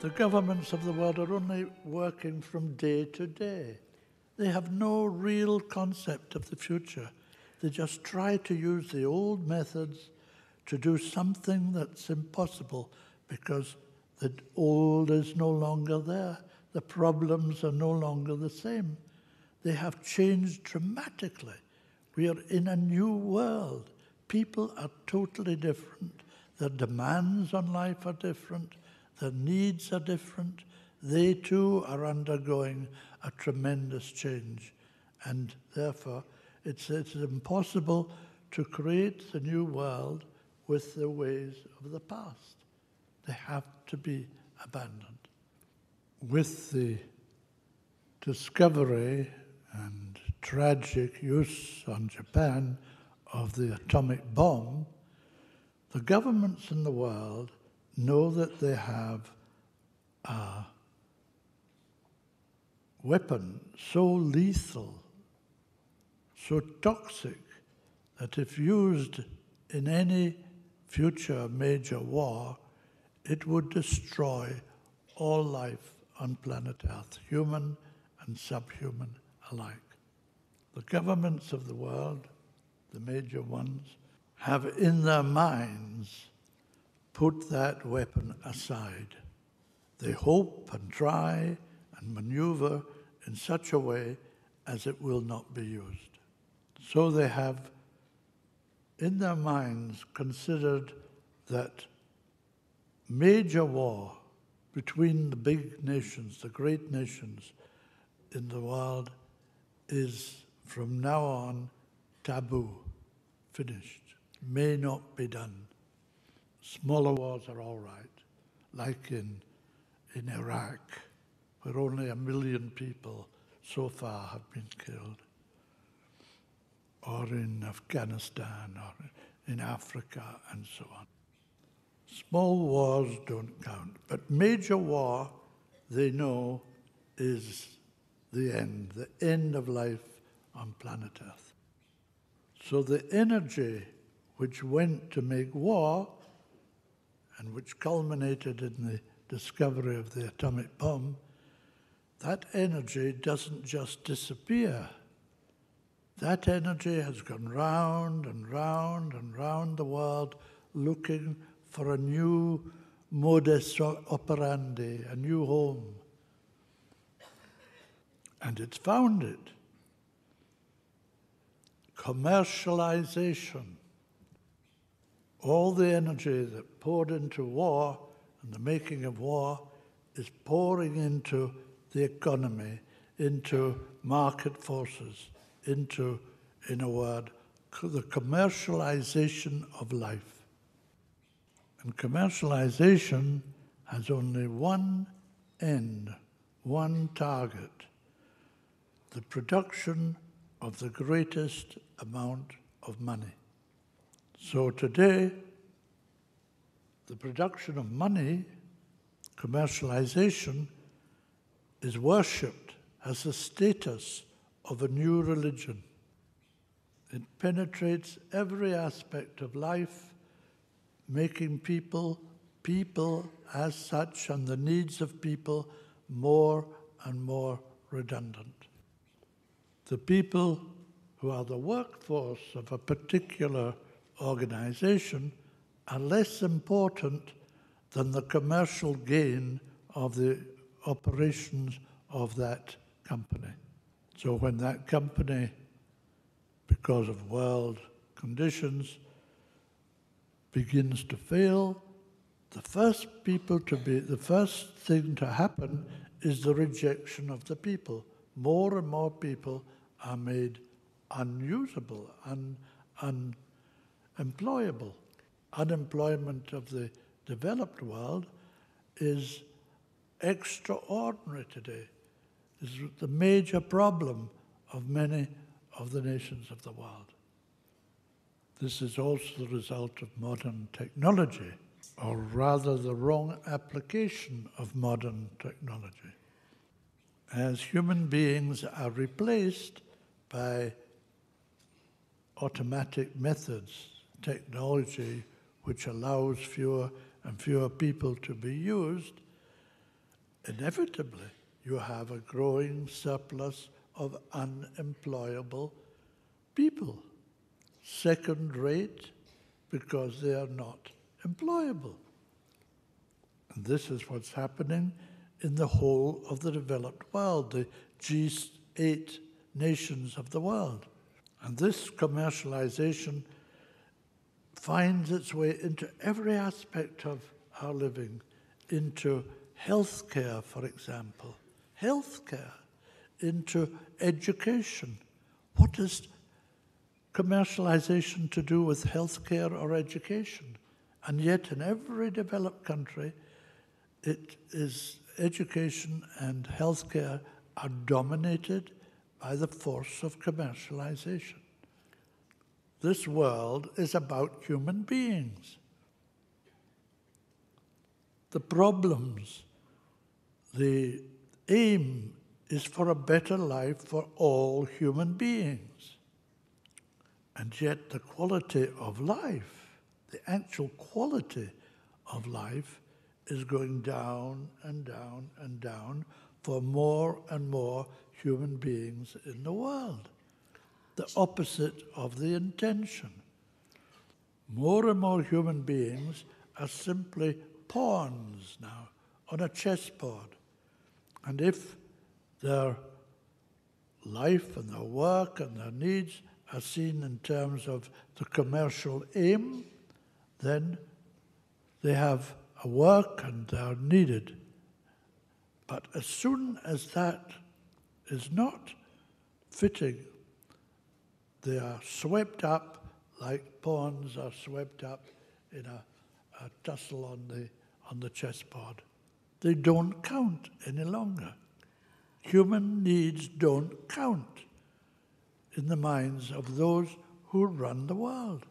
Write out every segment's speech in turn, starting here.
The governments of the world are only working from day to day. They have no real concept of the future. They just try to use the old methods to do something that's impossible because the old is no longer there. The problems are no longer the same. They have changed dramatically. We are in a new world. People are totally different. Their demands on life are different. Their needs are different. They too are undergoing a tremendous change. And therefore, it's impossible to create the new world with the ways of the past. They have to be abandoned. With the discovery and tragic use on Japan of the atomic bomb, the governments in the world know that they have a weapon so lethal, so toxic, that if used in any future major war, it would destroy all life on planet Earth, human and subhuman alike. The governments of the world, the major ones, have in their minds put that weapon aside. They hope and try and maneuver in such a way as it will not be used. So they have in their minds considered that major war between the big nations, the great nations in the world, is from now on taboo, finished, may not be done. Smaller wars are all right, like in Iraq, where only 1 million people so far have been killed, or in Afghanistan, or in Africa, and so on. Small wars don't count, but major war, they know, is the end of life on planet Earth. So the energy which went to make war, and which culminated in the discovery of the atomic bomb, that energy doesn't just disappear. That energy has gone round and round and round the world looking for a new modus operandi, a new home. And it's found it. Commercialization. All the energy that poured into war and the making of war is pouring into the economy, into market forces, into, in a word, the commercialization of life. And commercialization has only one end, one target: the production of the greatest amount of money. So today, the production of money, commercialization, is worshipped as a status of a new religion. It penetrates every aspect of life, making people as such, and the needs of people more and more redundant. The people who are the workforce of a particular organization are less important than the commercial gain of the operations of that company. So when that company, because of world conditions, begins to fail, the first thing to happen is the rejection of the people. More and more people are made unusable, unemployable. Unemployment of the developed world is extraordinary today. This is the major problem of many of the nations of the world. This is also the result of modern technology, or rather the wrong application of modern technology. As human beings are replaced by automatic methods, technology which allows fewer and fewer people to be used, inevitably you have a growing surplus of unemployable people, second rate because they are not employable. And this is what's happening in the whole of the developed world, the G8 nations of the world. And this commercialization finds its way into every aspect of our living, into healthcare, for example. Healthcare, into education. What is commercialization to do with healthcare or education? And yet in every developed country, it is education and healthcare are dominated by the force of commercialization. This world is about human beings. The problems, the aim is for a better life for all human beings. And yet the quality of life, the actual quality of life, is going down and down and down for more and more human beings in the world. The opposite of the intention. More and more human beings are simply pawns now on a chessboard. And if their life and their work and their needs are seen in terms of the commercial aim, then they have a work and they are needed. But as soon as that is not fitting, they are swept up like pawns are swept up in a tussle on the chessboard. They don't count any longer. Human needs don't count in the minds of those who run the world.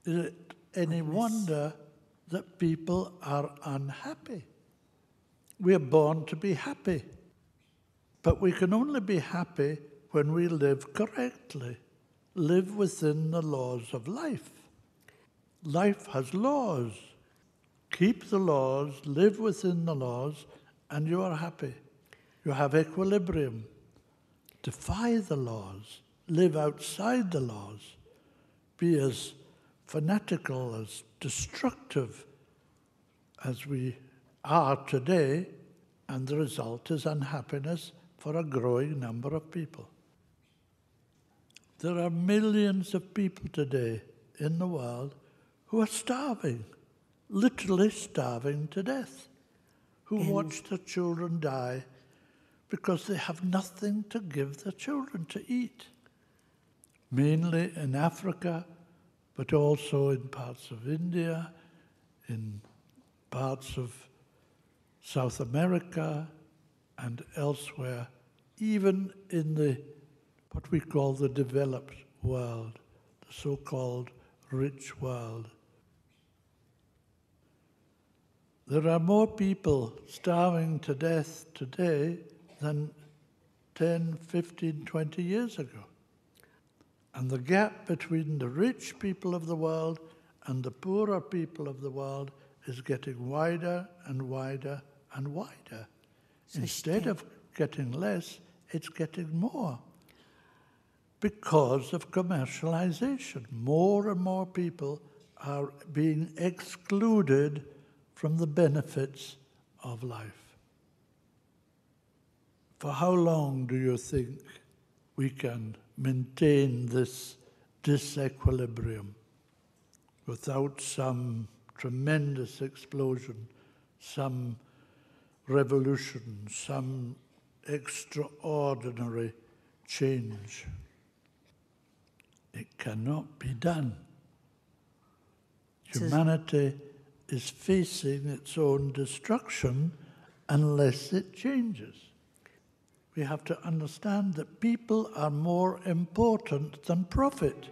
Is it any wonder that people are unhappy? We are born to be happy, but we can only be happy when we live correctly, live within the laws of life. Life has laws. Keep the laws, live within the laws, and you are happy. You have equilibrium. Defy the laws, live outside the laws, be as fanatical, as destructive as we are today, and the result is unhappiness for a growing number of people. There are millions of people today in the world who are starving, literally starving to death, who watch their children die because they have nothing to give their children to eat. Mainly in Africa, but also in parts of India, in parts of South America and elsewhere, even in what we call the developed world, the so-called rich world. There are more people starving to death today than 10, 15, 20 years ago. And the gap between the rich people of the world and the poorer people of the world is getting wider and wider and wider. Instead of getting less, it's getting more. Because of commercialization, more and more people are being excluded from the benefits of life. For how long do you think we can maintain this disequilibrium without some tremendous explosion, some revolution, some extraordinary change? It cannot be done. Humanity is facing its own destruction unless it changes. We have to understand that people are more important than profit.